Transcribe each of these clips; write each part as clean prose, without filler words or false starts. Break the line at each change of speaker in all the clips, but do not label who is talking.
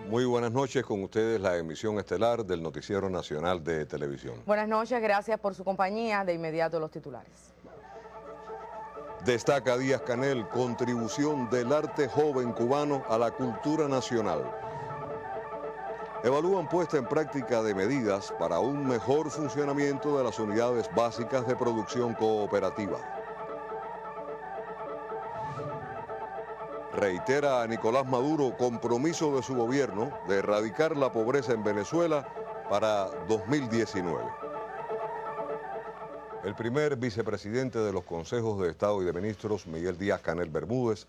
Muy buenas noches, con ustedes la emisión estelar del Noticiero Nacional de Televisión.
Buenas noches, gracias por su compañía. De inmediato los titulares.
Destaca Díaz-Canel, contribución del arte joven cubano a la cultura nacional. Evalúan puesta en práctica de medidas para un mejor funcionamiento de las unidades básicas de producción cooperativa. Reitera a Nicolás Maduro compromiso de su gobierno de erradicar la pobreza en Venezuela para 2019. El primer vicepresidente de los Consejos de Estado y de Ministros, Miguel Díaz-Canel Bermúdez,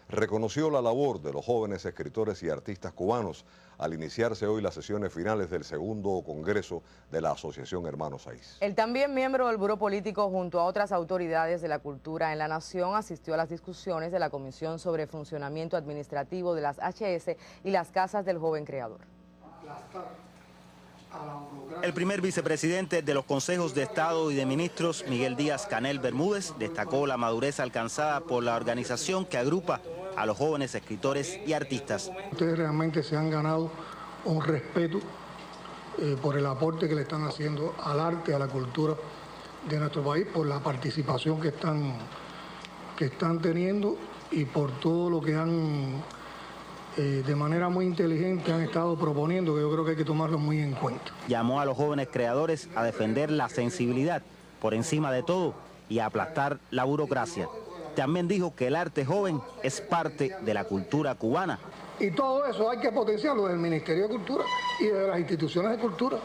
reconoció la labor de los jóvenes escritores y artistas cubanos al iniciarse hoy las sesiones finales del segundo Congreso de la Asociación Hermanos Saiz.
El también miembro del Buró Político, junto a otras autoridades de la cultura en la nación, asistió a las discusiones de la Comisión sobre Funcionamiento Administrativo de las HS y las Casas del Joven Creador.
El primer vicepresidente de los Consejos de Estado y de Ministros, Miguel Díaz-Canel Bermúdez, destacó la madurez alcanzada por la organización que agrupa a los jóvenes escritores y artistas.
Ustedes realmente se han ganado un respeto por el aporte que le están haciendo al arte, a la cultura de nuestro país, por la participación que están teniendo y por todo lo que han, de manera muy inteligente, han estado proponiendo, que yo creo que hay que tomarlo muy en cuenta.
Llamó a los jóvenes creadores a defender la sensibilidad por encima de todo y a aplastar la burocracia. También dijo que el arte joven es parte de la cultura cubana.
Y todo eso hay que potenciarlo del Ministerio de Cultura y de las instituciones de cultura.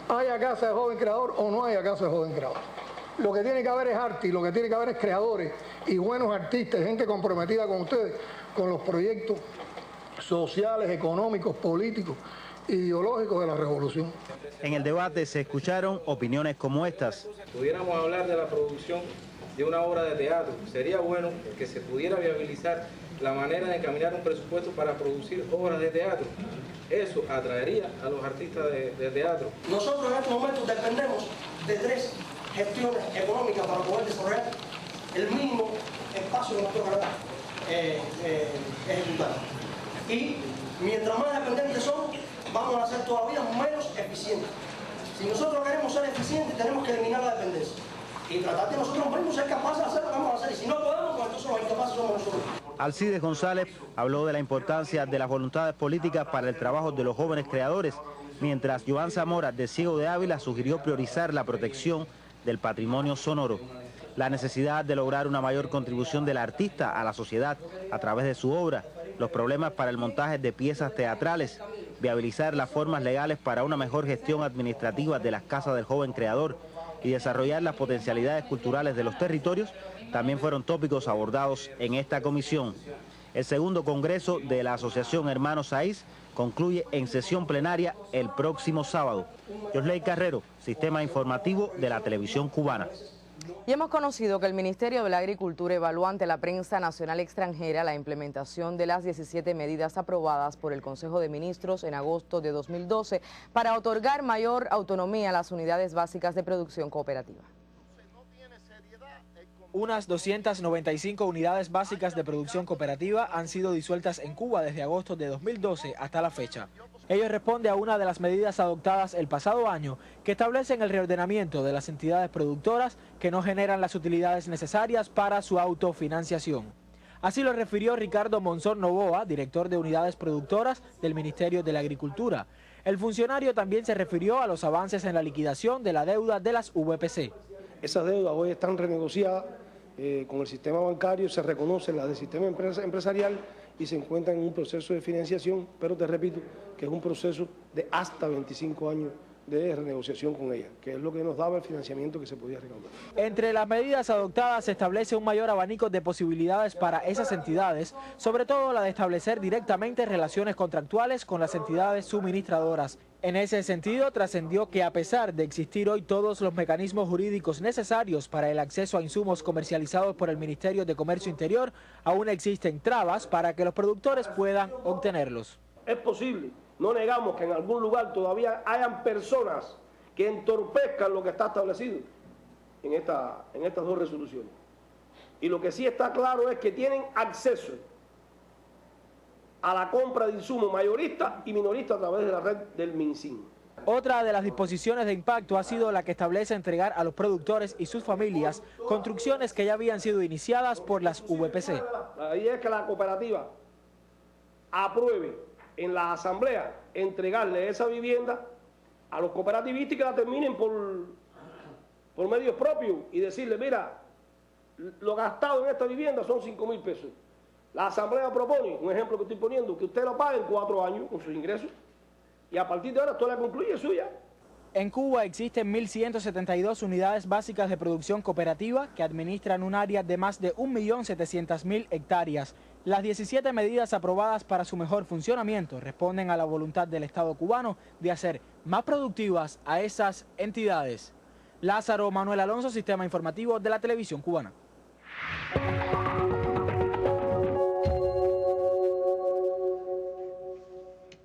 Haya casa de joven creador o no haya casa de joven creador. Lo que tiene que haber es arte y lo que tiene que haber es creadores y buenos artistas, gente comprometida con ustedes, con los proyectos sociales, económicos, políticos, ideológicos de la revolución.
En el debate se escucharon opiniones como estas.
Pudiéramos hablar de la producción de una obra de teatro. Sería bueno que se pudiera viabilizar la manera de encaminar un presupuesto para producir obras de teatro. Eso atraería a los artistas de teatro.
Nosotros en estos momentos dependemos de 3 gestiones económicas para poder desarrollar el mínimo espacio que nos toca ejecutar. Y mientras más dependientes somos, vamos a ser todavía menos eficientes. Si nosotros queremos ser eficientes, tenemos que eliminar la dependencia y tratar de nosotros mismos ser capaces de hacer lo que vamos a hacer. Y si no podemos, pues entonces los incapaces somos nosotros.
Alcides González habló de la importancia de las voluntades políticas para el trabajo de los jóvenes creadores, mientras Joan Zamora, de Ciego de Ávila, sugirió priorizar la protección del patrimonio sonoro. La necesidad de lograr una mayor contribución del artista a la sociedad a través de su obra, los problemas para el montaje de piezas teatrales, viabilizar las formas legales para una mejor gestión administrativa de las casas del joven creador y desarrollar las potencialidades culturales de los territorios, también fueron tópicos abordados en esta comisión. El segundo congreso de la Asociación Hermanos Saiz concluye en sesión plenaria el próximo sábado. Yosley Carrero, Sistema Informativo de la Televisión Cubana.
Y hemos conocido que el Ministerio de la Agricultura evaluó ante la prensa nacional extranjera la implementación de las 17 medidas aprobadas por el Consejo de Ministros en agosto de 2012 para otorgar mayor autonomía a las unidades básicas de producción cooperativa.
Unas 295 unidades básicas de producción cooperativa han sido disueltas en Cuba desde agosto de 2012 hasta la fecha. Ello responde a una de las medidas adoptadas el pasado año que establecen el reordenamiento de las entidades productoras que no generan las utilidades necesarias para su autofinanciación. Así lo refirió Ricardo Monzón Novoa, director de unidades productoras del Ministerio de la Agricultura. El funcionario también se refirió a los avances en la liquidación de la deuda de las VPC.
Esas deudas hoy están renegociadas con el sistema bancario, se reconocen las del sistema empresarial y se encuentran en un proceso de financiación, pero te repito que es un proceso de hasta 25 años de renegociación con ella, que es lo que nos daba el financiamiento que se podía recaudar.
Entre las medidas adoptadas se establece un mayor abanico de posibilidades para esas entidades, sobre todo la de establecer directamente relaciones contractuales con las entidades suministradoras. En ese sentido, trascendió que a pesar de existir hoy todos los mecanismos jurídicos necesarios para el acceso a insumos comercializados por el Ministerio de Comercio Interior, aún existen trabas para que los productores puedan obtenerlos.
Es posible, no negamos que en algún lugar todavía hayan personas que entorpezcan lo que está establecido en estas dos resoluciones. Y lo que sí está claro es que tienen acceso a la compra de insumos mayorista y minorista a través de la red del MinSIN.
Otra de las disposiciones de impacto ha sido la que establece entregar a los productores y sus familias construcciones que ya habían sido iniciadas por las VPC.
La idea es que la cooperativa apruebe en la asamblea entregarle esa vivienda a los cooperativistas y que la terminen por medios propios y decirle, mira, lo gastado en esta vivienda son 5.000 pesos. La asamblea propone, un ejemplo que estoy poniendo, que usted lo pague en 4 años con sus ingresos y a partir de ahora toda la concluye suya.
En Cuba existen 1.172 unidades básicas de producción cooperativa que administran un área de más de 1.700.000 hectáreas. Las 17 medidas aprobadas para su mejor funcionamiento responden a la voluntad del Estado cubano de hacer más productivas a esas entidades. Lázaro Manuel Alonso, Sistema Informativo de la Televisión Cubana.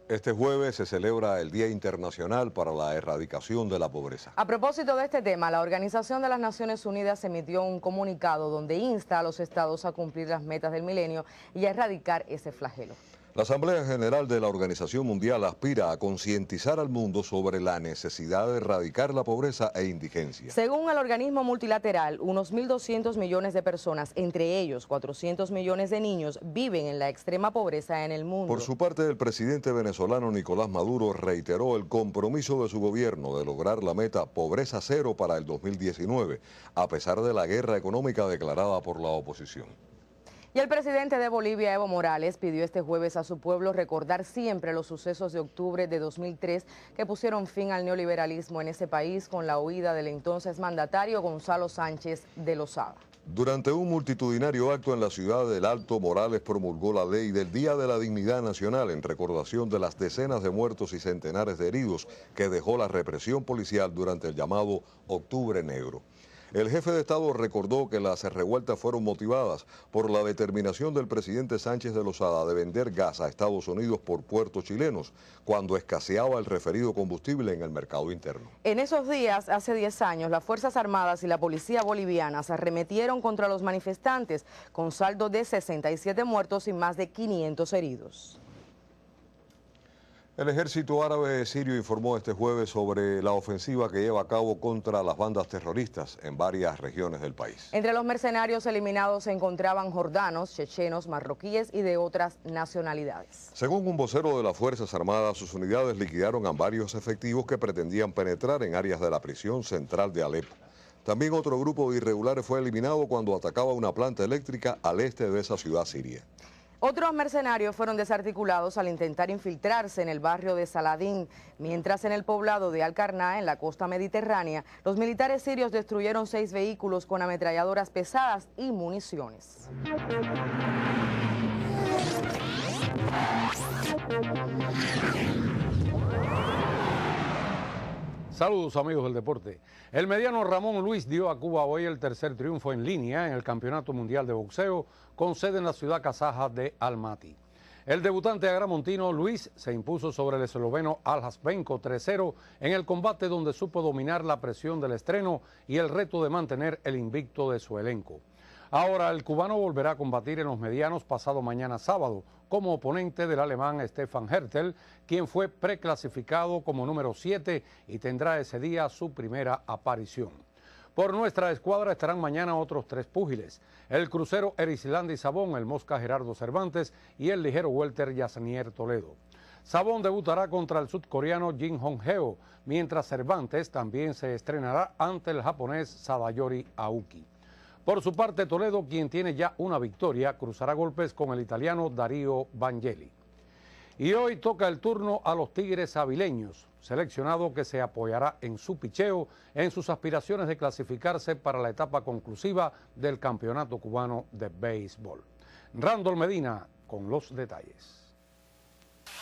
Este jueves se celebra el Día Internacional para la Erradicación de la Pobreza.
A propósito de este tema, la Organización de las Naciones Unidas emitió un comunicado donde insta a los estados a cumplir las metas del milenio y a erradicar ese flagelo.
La Asamblea General de la Organización Mundial aspira a concientizar al mundo sobre la necesidad de erradicar la pobreza e indigencia.
Según el organismo multilateral, unos 1.200 millones de personas, entre ellos 400 millones de niños, viven en la extrema pobreza en el mundo.
Por su parte, el presidente venezolano Nicolás Maduro reiteró el compromiso de su gobierno de lograr la meta pobreza cero para el 2019, a pesar de la guerra económica declarada por la oposición.
Y el presidente de Bolivia, Evo Morales, pidió este jueves a su pueblo recordar siempre los sucesos de octubre de 2003 que pusieron fin al neoliberalismo en ese país con la huida del entonces mandatario Gonzalo Sánchez de Lozada.
Durante un multitudinario acto en la ciudad del Alto, Morales promulgó la ley del Día de la Dignidad Nacional en recordación de las decenas de muertos y centenares de heridos que dejó la represión policial durante el llamado Octubre Negro. El jefe de Estado recordó que las revueltas fueron motivadas por la determinación del presidente Sánchez de Lozada de vender gas a Estados Unidos por puertos chilenos, cuando escaseaba el referido combustible en el mercado interno.
En esos días, hace 10 años, las Fuerzas Armadas y la Policía Boliviana se arremetieron contra los manifestantes, con saldo de 67 muertos y más de 500 heridos.
El ejército árabe sirio informó este jueves sobre la ofensiva que lleva a cabo contra las bandas terroristas en varias regiones del país.
Entre los mercenarios eliminados se encontraban jordanos, chechenos, marroquíes y de otras nacionalidades.
Según un vocero de las Fuerzas Armadas, sus unidades liquidaron a varios efectivos que pretendían penetrar en áreas de la prisión central de Alepo. También otro grupo de irregulares fue eliminado cuando atacaba una planta eléctrica al este de esa ciudad siria.
Otros mercenarios fueron desarticulados al intentar infiltrarse en el barrio de Saladín, mientras en el poblado de Al-Qarná, en la costa mediterránea, los militares sirios destruyeron 6 vehículos con ametralladoras pesadas y municiones.
Saludos amigos del deporte. El mediano Ramón Luis dio a Cuba hoy el tercer triunfo en línea en el Campeonato Mundial de Boxeo con sede en la ciudad kazaja de Almaty. El debutante agramontino Luis se impuso sobre el esloveno Aljaspenko 3-0 en el combate donde supo dominar la presión del estreno y el reto de mantener el invicto de su elenco. Ahora el cubano volverá a combatir en los medianos pasado mañana sábado como oponente del alemán Stefan Hertel, quien fue preclasificado como número 7 y tendrá ese día su primera aparición. Por nuestra escuadra estarán mañana otros 3 púgiles, el crucero Erislandi Sabón, el mosca Gerardo Cervantes y el ligero welter Yasnier Toledo. Sabón debutará contra el sudcoreano Jin Hong-heo, mientras Cervantes también se estrenará ante el japonés Sadayori Aoki. Por su parte, Toledo, quien tiene ya una victoria, cruzará golpes con el italiano Darío Vangeli. Y hoy toca el turno a los Tigres Avileños, seleccionado que se apoyará en su picheo en sus aspiraciones de clasificarse para la etapa conclusiva del Campeonato Cubano de Béisbol. Randall Medina con los detalles.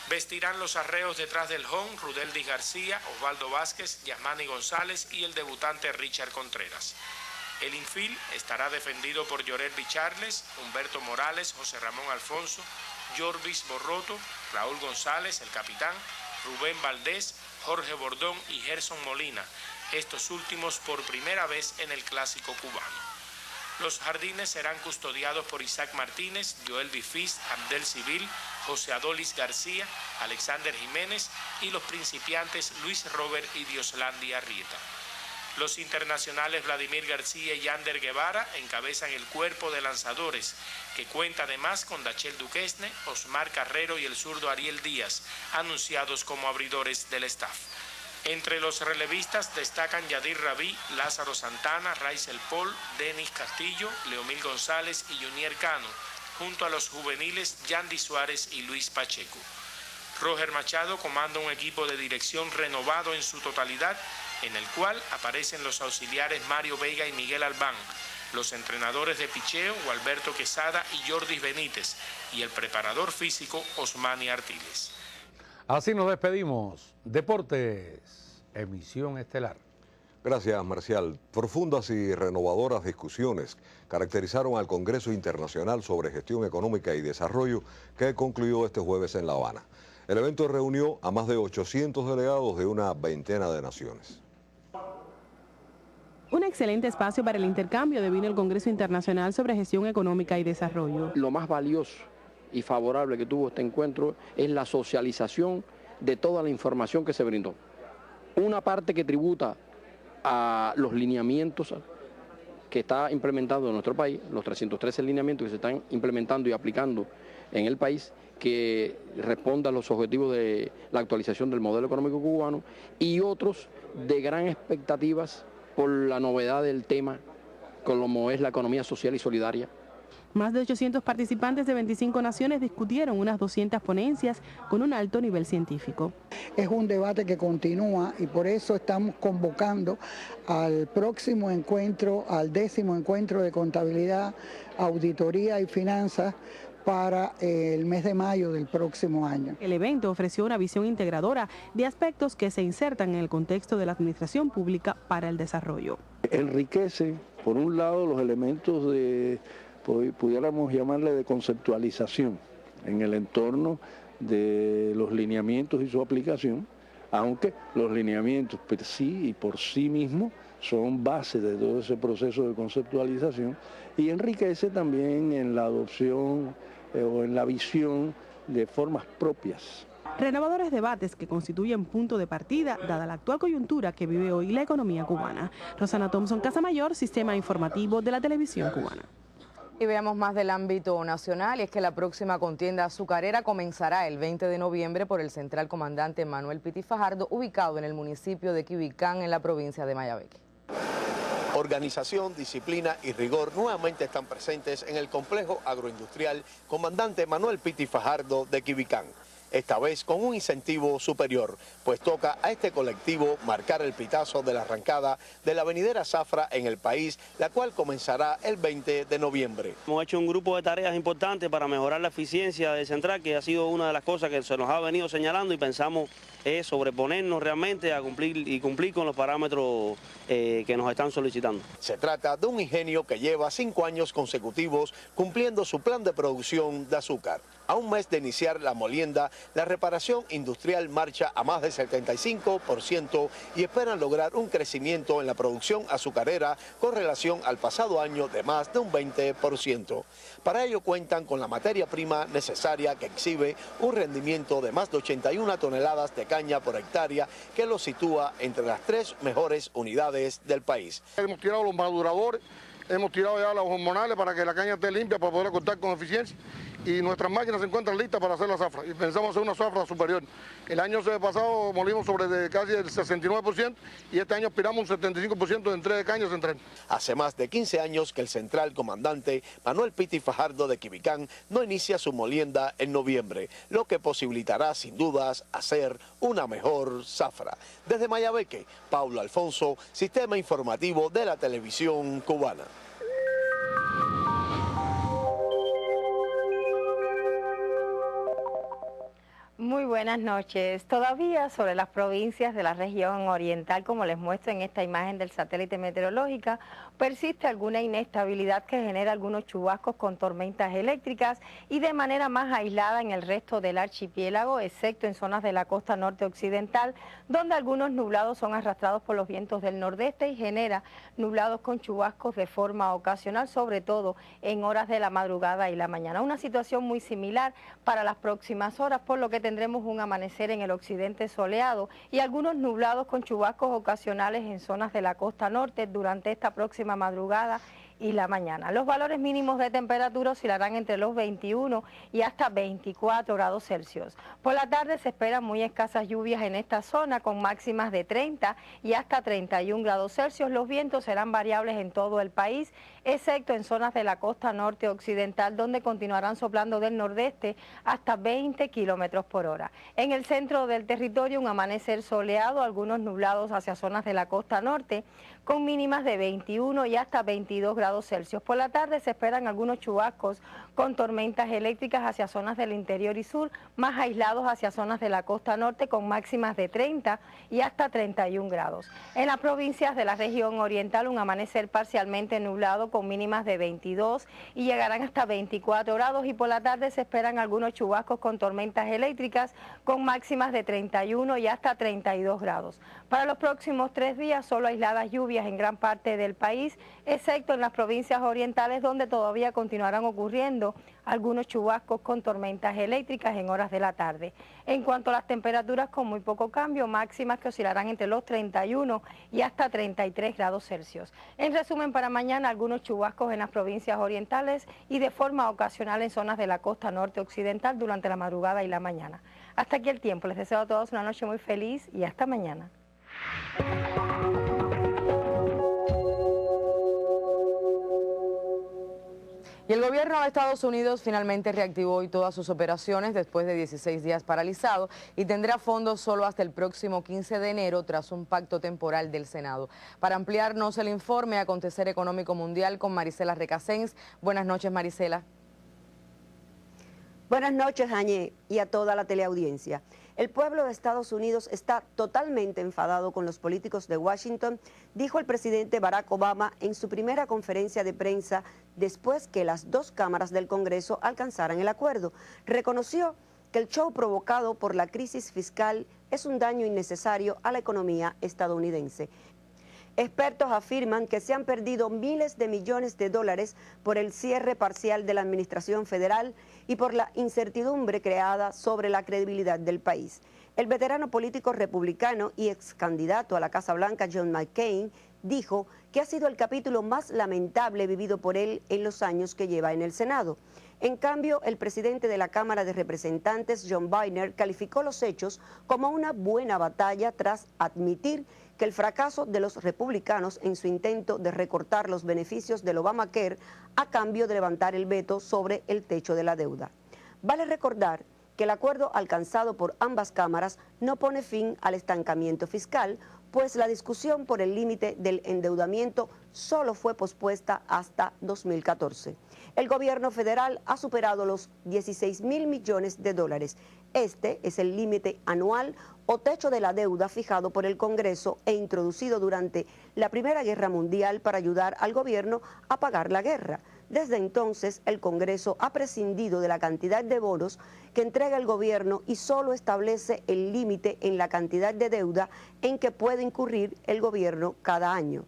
Vestirán los arreos detrás del home Rudeldi García, Osvaldo Vázquez, Yasmani González y el debutante Richard Contreras. El infield estará defendido por Llorel Bicharles, Humberto Morales, José Ramón Alfonso, Jorvis Borroto, Raúl González, el capitán, Rubén Valdés, Jorge Bordón y Gerson Molina, estos últimos por primera vez en el Clásico cubano. Los jardines serán custodiados por Isaac Martínez, Joel Bifis, Abdel Civil, José Adolis García, Alexander Jiménez y los principiantes Luis Robert y Dioslandi Arrieta. Los internacionales Vladimir García y Yander Guevara encabezan el cuerpo de lanzadores, que cuenta además con Dachel Duquesne, Osmar Carrero y el zurdo Ariel Díaz, anunciados como abridores del staff. Entre los relevistas destacan Yadir Rabí, Lázaro Santana, Raisel Paul, Denis Castillo, Leomil González y Junier Cano, junto a los juveniles Yandy Suárez y Luis Pacheco. Roger Machado comanda un equipo de dirección renovado en su totalidad, en el cual aparecen los auxiliares Mario Vega y Miguel Albán, los entrenadores de picheo Gualberto Quesada y Jordis Benítez, y el preparador físico Osmani Artiles.
Así nos despedimos. Deportes, emisión estelar.
Gracias, Marcial. Profundas y renovadoras discusiones caracterizaron al Congreso Internacional sobre Gestión Económica y Desarrollo que concluyó este jueves en La Habana. El evento reunió a más de 800 delegados de una veintena de naciones.
Un excelente espacio para el intercambio devino el Congreso Internacional sobre Gestión Económica y Desarrollo.
Lo más valioso y favorable que tuvo este encuentro es la socialización de toda la información que se brindó. Una parte que tributa a los lineamientos que está implementando en nuestro país, los 313 lineamientos que se están implementando y aplicando en el país, que responda a los objetivos de la actualización del modelo económico cubano, y otros de gran expectativas por la novedad del tema, como es la economía social y solidaria.
Más de 800 participantes de 25 naciones discutieron unas 200 ponencias con un alto nivel científico.
Es un debate que continúa y por eso estamos convocando al próximo encuentro, al 10º encuentro de contabilidad, auditoría y finanzas para el mes de mayo del próximo año.
El evento ofreció una visión integradora de aspectos que se insertan en el contexto de la administración pública para el desarrollo.
Enriquece, por un lado, los elementos de, pudiéramos llamarle, de conceptualización en el entorno de los lineamientos y su aplicación, aunque los lineamientos per sí y por sí mismos son base de todo ese proceso de conceptualización, y enriquece también en la adopción o en la visión de formas propias.
Renovadores debates que constituyen punto de partida dada la actual coyuntura que vive hoy la economía cubana. Rosana Thompson, Casamayor, Sistema Informativo de la Televisión Cubana.
Y veamos más del ámbito nacional, y es que la próxima contienda azucarera comenzará el 20 de noviembre por el Central Comandante Manuel Piti Fajardo, ubicado en el municipio de Quibicán, en la provincia de Mayabeque.
Organización, disciplina y rigor nuevamente están presentes en el complejo agroindustrial Comandante Manuel Piti Fajardo de Quibicán. Esta vez con un incentivo superior, pues toca a este colectivo marcar el pitazo de la arrancada de la venidera zafra en el país, la cual comenzará el 20 de noviembre.
Hemos hecho un grupo de tareas importantes para mejorar la eficiencia del central, que ha sido una de las cosas que se nos ha venido señalando, y pensamos sobreponernos realmente a cumplir con los parámetros que nos están solicitando.
Se trata de un ingenio que lleva 5 años consecutivos cumpliendo su plan de producción de azúcar. A un mes de iniciar la molienda, la reparación industrial marcha a más del 75% y esperan lograr un crecimiento en la producción azucarera con relación al pasado año de más de un 20%. Para ello cuentan con la materia prima necesaria, que exhibe un rendimiento de más de 81 toneladas de caña por hectárea, que lo sitúa entre las 3 mejores unidades del país.
Hemos tirado los maduradores, hemos tirado ya los hormonales para que la caña esté limpia, para poder cortar con eficiencia, y nuestras máquinas se encuentran listas para hacer la zafra, y pensamos hacer una zafra superior. El año pasado molimos sobre casi el 69% y este año aspiramos un 75% de entrega de caña central.
Hace más de 15 años que el Central Comandante Manuel Piti Fajardo de Quibicán no inicia su molienda en noviembre, lo que posibilitará sin dudas hacer una mejor zafra. Desde Mayabeque, Paulo Alfonso, Sistema Informativo de la Televisión Cubana.
Muy
buenas noches. Todavía sobre las provincias de la región oriental, como les muestro en esta imagen del satélite meteorológica, persiste alguna inestabilidad que genera algunos chubascos con tormentas eléctricas y de manera más aislada en el resto del archipiélago, excepto en zonas de la costa norte occidental, donde algunos nublados son arrastrados por los vientos del nordeste y genera nublados con chubascos de forma ocasional, sobre todo en horas de la madrugada y la mañana. Una situación muy similar para las próximas horas, por lo que tendremos un amanecer en el occidente soleado y algunos nublados con chubascos ocasionales en zonas de la costa norte durante esta próxima madrugada y la mañana. Los valores mínimos de temperatura oscilarán entre los 21 y hasta 24 grados Celsius. Por la tarde se esperan muy escasas lluvias en esta zona con máximas de 30 y hasta 31 grados Celsius. Los vientos serán variables en todo el país, excepto en zonas de la costa norte occidental, donde continuarán soplando del nordeste hasta 20 kilómetros por hora. En el centro del territorio un amanecer soleado, algunos nublados hacia zonas de la costa norte, con mínimas de 21 y hasta 22 grados Celsius. Por la tarde se esperan algunos chubascos con tormentas eléctricas hacia zonas del interior y sur, más aislados hacia zonas de la costa norte con máximas de 30 y hasta 31 grados. En las provincias de la región oriental un amanecer parcialmente nublado con mínimas de 22 y llegarán hasta 24 grados y por la tarde se esperan algunos chubascos con tormentas eléctricas con máximas de 31 y hasta 32 grados. Para los próximos 3 días solo aisladas lluvias en gran parte del país, excepto en las provincias orientales donde todavía continuarán ocurriendo algunos chubascos con tormentas eléctricas en horas de la tarde. En cuanto a las temperaturas, con muy poco cambio, máximas que oscilarán entre los 31 y hasta 33 grados Celsius. En resumen, para mañana algunos chubascos en las provincias orientales y de forma ocasional en zonas de la costa norte occidental durante la madrugada y la mañana. Hasta aquí el tiempo. Les deseo a todos una noche muy feliz y hasta mañana.
Y el gobierno de Estados Unidos finalmente reactivó hoy todas sus operaciones después de 16 días paralizado y tendrá fondos solo hasta el próximo 15 de enero tras un pacto temporal del Senado. Para ampliarnos el informe Acontecer Económico Mundial con Marisela Recasens. Buenas noches, Marisela.
Buenas noches, Jañé, y a toda la teleaudiencia. El pueblo de Estados Unidos está totalmente enfadado con los políticos de Washington, dijo el presidente Barack Obama en su primera conferencia de prensa después que las dos cámaras del Congreso alcanzaran el acuerdo. Reconoció que el show provocado por la crisis fiscal es un daño innecesario a la economía estadounidense. Expertos afirman que se han perdido miles de millones de dólares por el cierre parcial de la administración federal y por la incertidumbre creada sobre la credibilidad del país. El veterano político republicano y ex candidato a la Casa Blanca, John McCain, dijo que ha sido el capítulo más lamentable vivido por él en los años que lleva en el Senado. En cambio, el presidente de la Cámara de Representantes, John Boehner, calificó los hechos como una buena batalla tras admitir que el fracaso de los republicanos en su intento de recortar los beneficios del Obamacare a cambio de levantar el veto sobre el techo de la deuda. Vale recordar que el acuerdo alcanzado por ambas cámaras no pone fin al estancamiento fiscal, pues la discusión por el límite del endeudamiento solo fue pospuesta hasta 2014. El gobierno federal ha superado los 16.000 millones de dólares. Este es el límite anual o techo de la deuda fijado por el Congreso e introducido durante la Primera Guerra Mundial para ayudar al gobierno a pagar la guerra. Desde entonces, el Congreso ha prescindido de la cantidad de bonos que entrega el gobierno y solo establece el límite en la cantidad de deuda en que puede incurrir el gobierno cada año.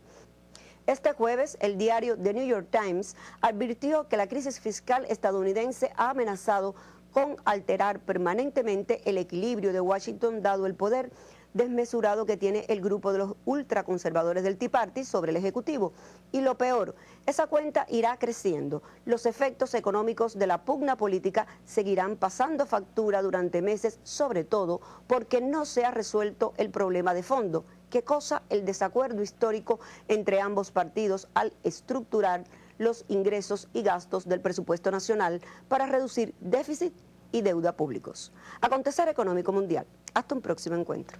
Este jueves, el diario The New York Times advirtió que la crisis fiscal estadounidense ha amenazado con alterar permanentemente el equilibrio de Washington, dado el poder desmesurado que tiene el grupo de los ultraconservadores del Tea Party sobre el Ejecutivo. Y lo peor, esa cuenta irá creciendo. Los efectos económicos de la pugna política seguirán pasando factura durante meses, sobre todo porque no se ha resuelto el problema de fondo. ¿Qué cosa? El desacuerdo histórico entre ambos partidos al estructurar los ingresos y gastos del presupuesto nacional para reducir déficit y deuda públicos. Acontecer Económico Mundial. Hasta un próximo encuentro.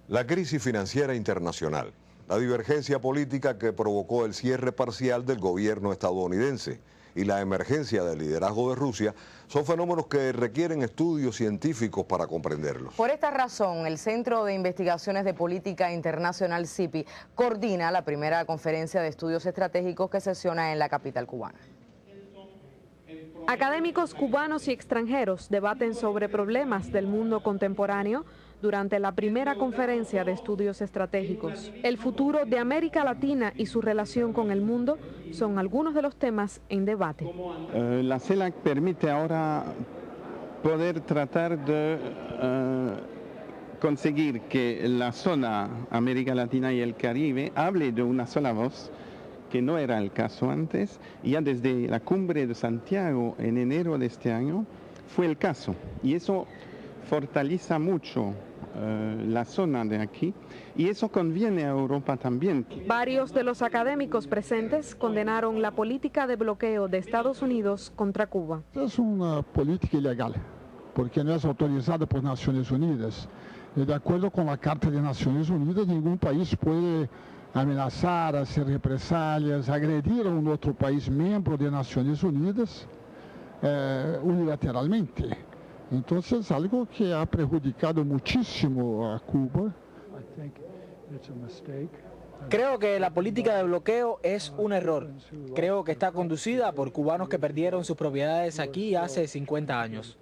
La crisis financiera internacional, la divergencia política que provocó el cierre parcial del gobierno estadounidense y la emergencia del liderazgo de Rusia son fenómenos que requieren estudios científicos para comprenderlos.
Por esta razón, el Centro de Investigaciones de Política Internacional, CIPI, coordina la primera conferencia de estudios estratégicos que sesiona en la capital cubana.
Académicos cubanos y extranjeros debaten sobre problemas del mundo contemporáneo durante la primera conferencia de estudios estratégicos. El futuro de América Latina y su relación con el mundo son algunos de los temas en debate.
La CELAC permite ahora poder tratar de conseguir que la zona América Latina y el Caribe hable de una sola voz, que no era el caso antes. Ya desde la cumbre de Santiago en enero de este año fue el caso, y eso fortalece mucho la zona de aquí, y eso conviene a Europa también.
Varios de los académicos presentes condenaron la política de bloqueo de Estados Unidos contra Cuba.
Es una política ilegal, porque no es autorizada por Naciones Unidas. Y de acuerdo con la Carta de Naciones Unidas, ningún país puede amenazar, hacer represalias, agredir a un otro país miembro de Naciones Unidas unilateralmente. Entonces, algo que ha perjudicado muchísimo a Cuba.
Creo que la política de bloqueo es un error. Creo que está conducida por cubanos que perdieron sus propiedades aquí hace 50 años.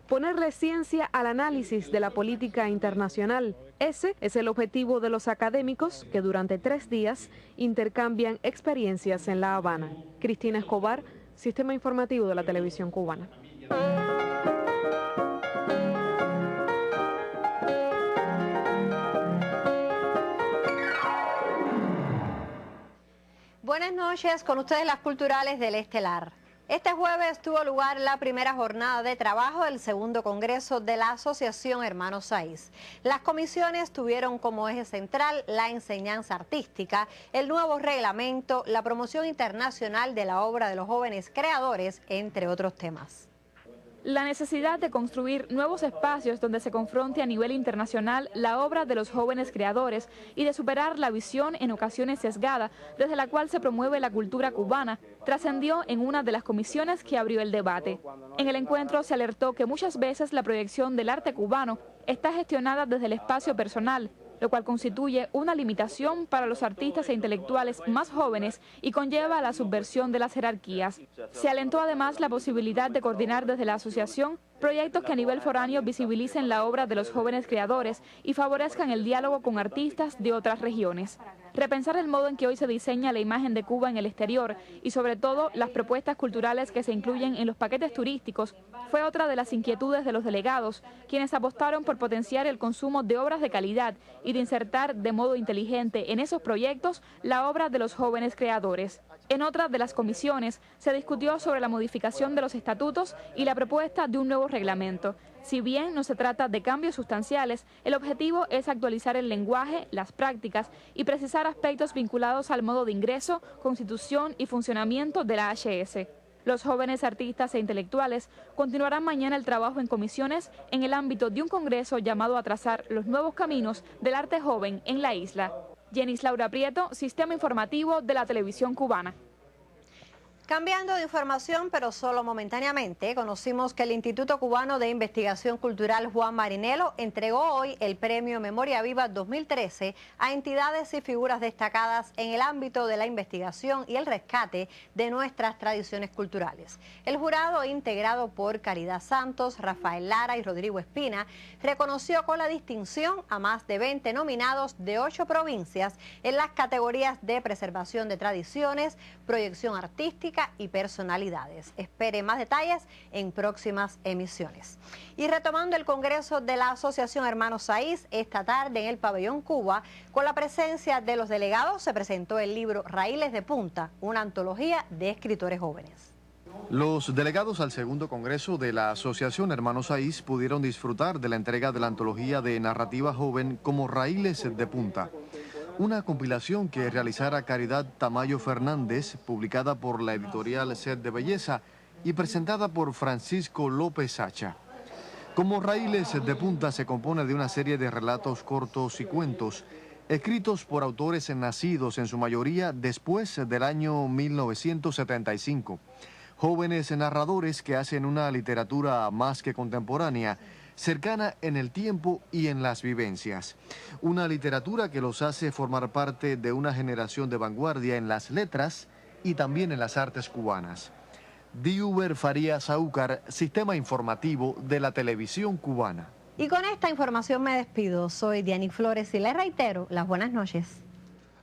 Ponerle ciencia al análisis de la política internacional. Ese es el objetivo de los académicos que durante 3 días intercambian experiencias en La Habana. Cristina Escobar, Sistema Informativo de la Televisión Cubana.
Buenas noches, con ustedes las culturales del Estelar. Este jueves tuvo lugar la primera jornada de trabajo del segundo congreso de la Asociación Hermanos Saiz. Las comisiones tuvieron como eje central la enseñanza artística, el nuevo reglamento, la promoción internacional de la obra de los jóvenes creadores, entre otros temas.
La necesidad de construir nuevos espacios donde se confronte a nivel internacional la obra de los jóvenes creadores y de superar la visión en ocasiones sesgada desde la cual se promueve la cultura cubana, trascendió en una de las comisiones que abrió el debate. En el encuentro se alertó que muchas veces la proyección del arte cubano está gestionada desde el espacio personal, lo cual constituye una limitación para los artistas e intelectuales más jóvenes y conlleva la subversión de las jerarquías. Se alentó además la posibilidad de coordinar desde la asociación proyectos que a nivel foráneo visibilicen la obra de los jóvenes creadores y favorezcan el diálogo con artistas de otras regiones. Repensar el modo en que hoy se diseña la imagen de Cuba en el exterior y sobre todo las propuestas culturales que se incluyen en los paquetes turísticos fue otra de las inquietudes de los delegados, quienes apostaron por potenciar el consumo de obras de calidad y de insertar de modo inteligente en esos proyectos la obra de los jóvenes creadores. En otra de las comisiones se discutió sobre la modificación de los estatutos y la propuesta de un nuevo reglamento. Si bien no se trata de cambios sustanciales, el objetivo es actualizar el lenguaje, las prácticas y precisar aspectos vinculados al modo de ingreso, constitución y funcionamiento de la HS. Los jóvenes artistas e intelectuales continuarán mañana el trabajo en comisiones en el ámbito de un congreso llamado a trazar los nuevos caminos del arte joven en la isla. Jenis Laura Prieto, Sistema Informativo de la Televisión Cubana.
Cambiando de información, pero solo momentáneamente, conocimos que el Instituto Cubano de Investigación Cultural Juan Marinelo entregó hoy el Premio Memoria Viva 2013 a entidades y figuras destacadas en el ámbito de la investigación y el rescate de nuestras tradiciones culturales. El jurado, integrado por Caridad Santos, Rafael Lara y Rodrigo Espina, reconoció con la distinción a más de 20 nominados de 8 provincias en las categorías de preservación de tradiciones, proyección artística y personalidades. Espere más detalles en próximas emisiones. Y retomando el Congreso de la Asociación Hermanos Saiz, esta tarde en el Pabellón Cuba, con la presencia de los delegados, se presentó el libro Raíles de Punta, una antología de escritores jóvenes.
Los delegados al segundo congreso de la Asociación Hermanos Saiz pudieron disfrutar de la entrega de la antología de narrativa joven como Raíles de Punta, una compilación que realizara Caridad Tamayo Fernández, publicada por la editorial Set de Belleza y presentada por Francisco López Sacha. Como Raíles de Punta se compone de una serie de relatos cortos y cuentos escritos por autores nacidos en su mayoría después del año 1975. Jóvenes narradores que hacen una literatura más que contemporánea, cercana en el tiempo y en las vivencias. Una literatura que los hace formar parte de una generación de vanguardia en las letras y también en las artes cubanas. Diuber Farías Aúcar, Sistema Informativo de la Televisión Cubana.
Y con esta información me despido. Soy Diany Flores y les reitero las buenas noches.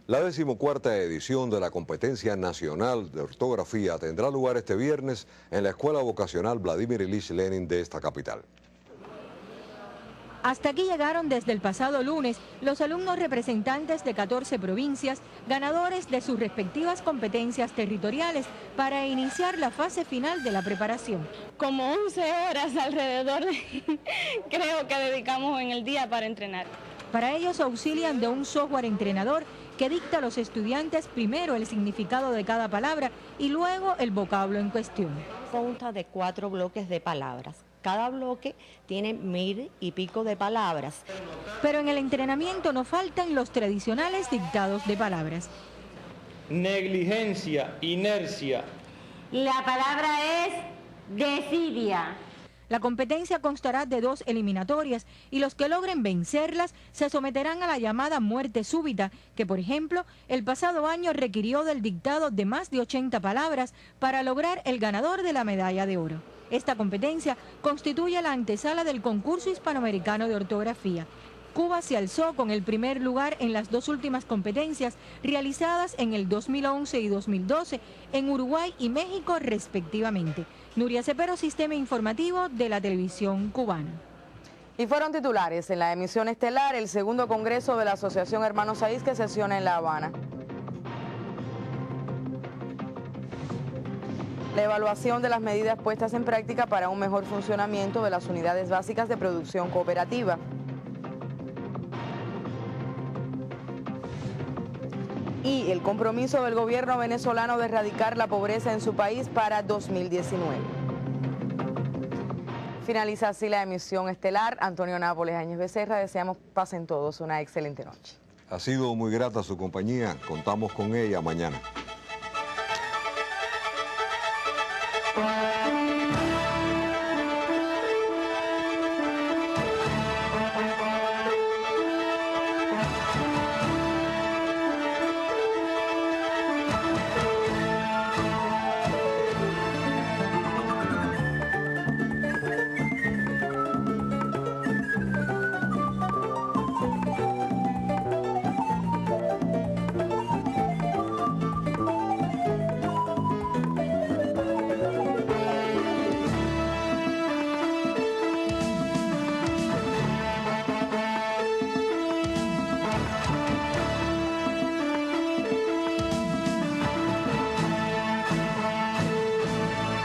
La 14ª edición de la Competencia Nacional de Ortografía tendrá lugar este viernes en la Escuela Vocacional Vladimir Ilich Lenin de esta capital.
Hasta aquí llegaron desde el pasado lunes los alumnos representantes de 14 provincias, ganadores de sus respectivas competencias territoriales, para iniciar la fase final de la preparación.
Como 11 horas alrededor, creo que dedicamos en el día para entrenar.
Para ellos auxilian de un software entrenador que dicta a los estudiantes primero el significado de cada palabra y luego el vocablo en cuestión.
Consta de 4 bloques de palabras. Cada bloque tiene 1000 y pico de palabras.
Pero en el entrenamiento no faltan los tradicionales dictados de palabras.
Negligencia, inercia.
La palabra es desidia.
La competencia constará de 2 eliminatorias y los que logren vencerlas se someterán a la llamada muerte súbita, que por ejemplo el pasado año requirió del dictado de más de 80 palabras para lograr el ganador de la medalla de oro. Esta competencia constituye la antesala del concurso hispanoamericano de ortografía. Cuba se alzó con el primer lugar en las 2 últimas competencias realizadas en el 2011 y 2012 en Uruguay y México respectivamente. Nuria Cepero, Sistema Informativo de la Televisión Cubana.
Y fueron titulares en la emisión estelar el segundo congreso de la Asociación Hermanos Saiz que sesiona en La Habana. La evaluación de las medidas puestas en práctica para un mejor funcionamiento de las unidades básicas de producción cooperativa. Y el compromiso del gobierno venezolano de erradicar la pobreza en su país para 2019. Finaliza así la emisión estelar. Antonio Nápoles, Áñez Becerra, deseamos pasen todos una excelente noche.
Ha sido muy grata su compañía, contamos con ella mañana.